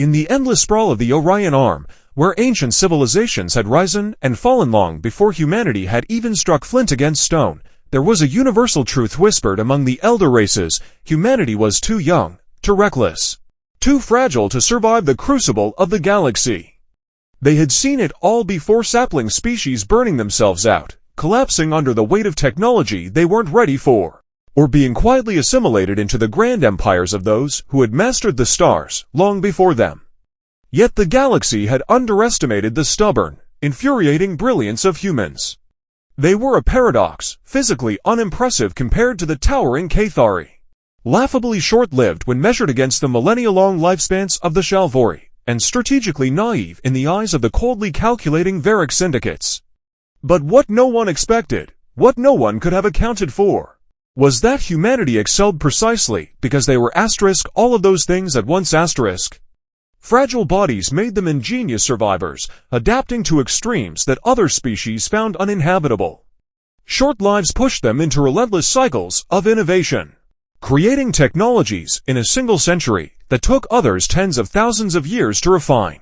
In the endless sprawl of the Orion Arm, where ancient civilizations had risen and fallen long before humanity had even struck flint against stone, there was a universal truth whispered among the elder races: humanity was too young, too reckless, too fragile to survive the crucible of the galaxy. They had seen it all before: sapling species burning themselves out, collapsing under the weight of technology they weren't ready for, or being quietly assimilated into the grand empires of those who had mastered the stars long before them. Yet the galaxy had underestimated the stubborn, infuriating brilliance of humans. They were a paradox, physically unimpressive compared to the towering Cathari, laughably short-lived when measured against the millennia-long lifespans of the Shalvori, and strategically naive in the eyes of the coldly calculating Veyrac Syndicates. But what no one expected, what no one could have accounted for, was that humanity excelled precisely because they were all of those things at once. Fragile bodies made them ingenious survivors, adapting to extremes that other species found uninhabitable. Short lives pushed them into relentless cycles of innovation, creating technologies in a single century that took others tens of thousands of years to refine.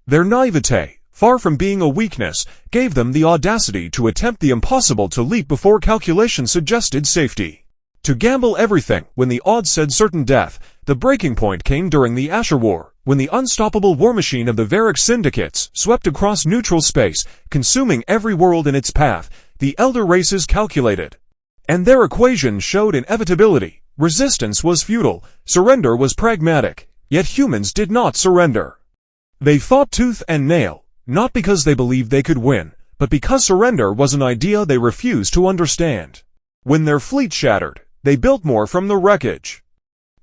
Their naivete, far from being a weakness, gave them the audacity to attempt the impossible, to leap before calculation suggested safety, to gamble everything when the odds said certain death. The breaking point came during the Asher War, when the unstoppable war machine of the Veyrac Syndicates swept across neutral space, consuming every world in its path. The elder races calculated, and their equations showed inevitability. Resistance was futile, surrender was pragmatic, yet humans did not surrender. They fought tooth and nail, not because they believed they could win, but because surrender was an idea they refused to understand. When their fleet shattered, they built more from the wreckage.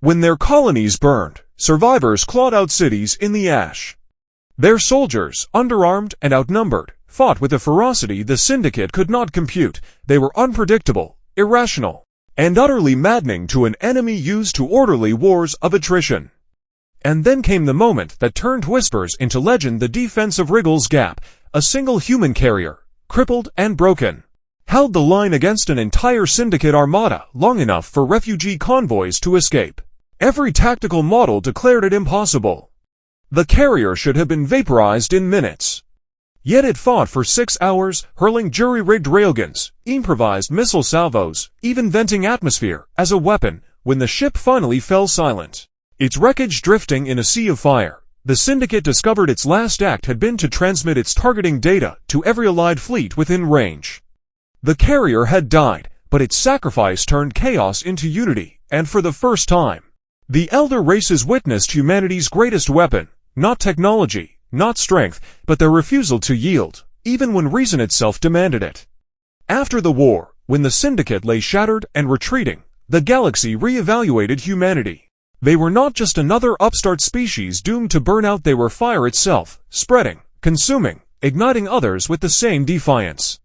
When their colonies burned, survivors clawed out cities in the ash. Their soldiers, underarmed and outnumbered, fought with a ferocity the Syndicate could not compute. They were unpredictable, irrational, and utterly maddening to an enemy used to orderly wars of attrition. And then came the moment that turned whispers into legend: the defense of Rygel's Gap. A single human carrier, crippled and broken, held the line against an entire Syndicate armada long enough for refugee convoys to escape. Every tactical model declared it impossible. The carrier should have been vaporized in minutes. Yet it fought for 6 hours, hurling jury-rigged railguns, improvised missile salvos, even venting atmosphere as a weapon. When the ship finally fell silent, its wreckage drifting in a sea of fire, the Syndicate discovered its last act had been to transmit its targeting data to every allied fleet within range. The carrier had died, but its sacrifice turned chaos into unity, and for the first time, the elder races witnessed humanity's greatest weapon: not technology, not strength, but their refusal to yield, even when reason itself demanded it. After the war, when the Syndicate lay shattered and retreating, the galaxy re-evaluated humanity. They were not just another upstart species doomed to burn out, they were fire itself, spreading, consuming, igniting others with the same defiance.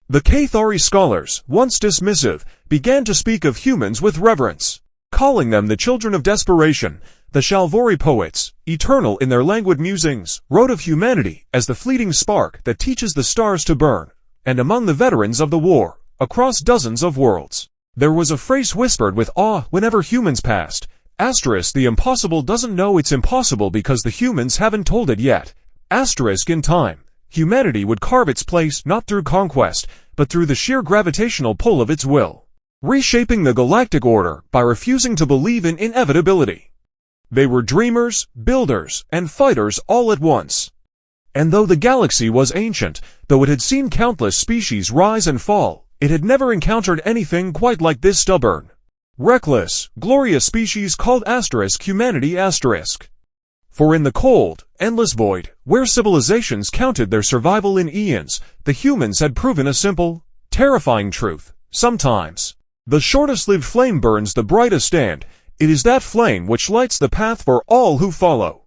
The Cathari scholars, once dismissive, began to speak of humans with reverence, calling them the children of desperation. The Shalvori poets, eternal in their languid musings, wrote of humanity as the fleeting spark that teaches the stars to burn. And among the veterans of the war, across dozens of worlds, there was a phrase whispered with awe whenever humans passed: the impossible doesn't know it's impossible because the humans haven't told it yet. In time, humanity would carve its place not through conquest, but through the sheer gravitational pull of its will, reshaping the galactic order by refusing to believe in inevitability. They were dreamers, builders, and fighters all at once. And though the galaxy was ancient, though it had seen countless species rise and fall, it had never encountered anything quite like this stubborn, reckless, glorious species called humanity. For in the cold, endless void, where civilizations counted their survival in eons, the humans had proven a simple, terrifying truth: sometimes the shortest-lived flame burns the brightest, and it is that flame which lights the path for all who follow.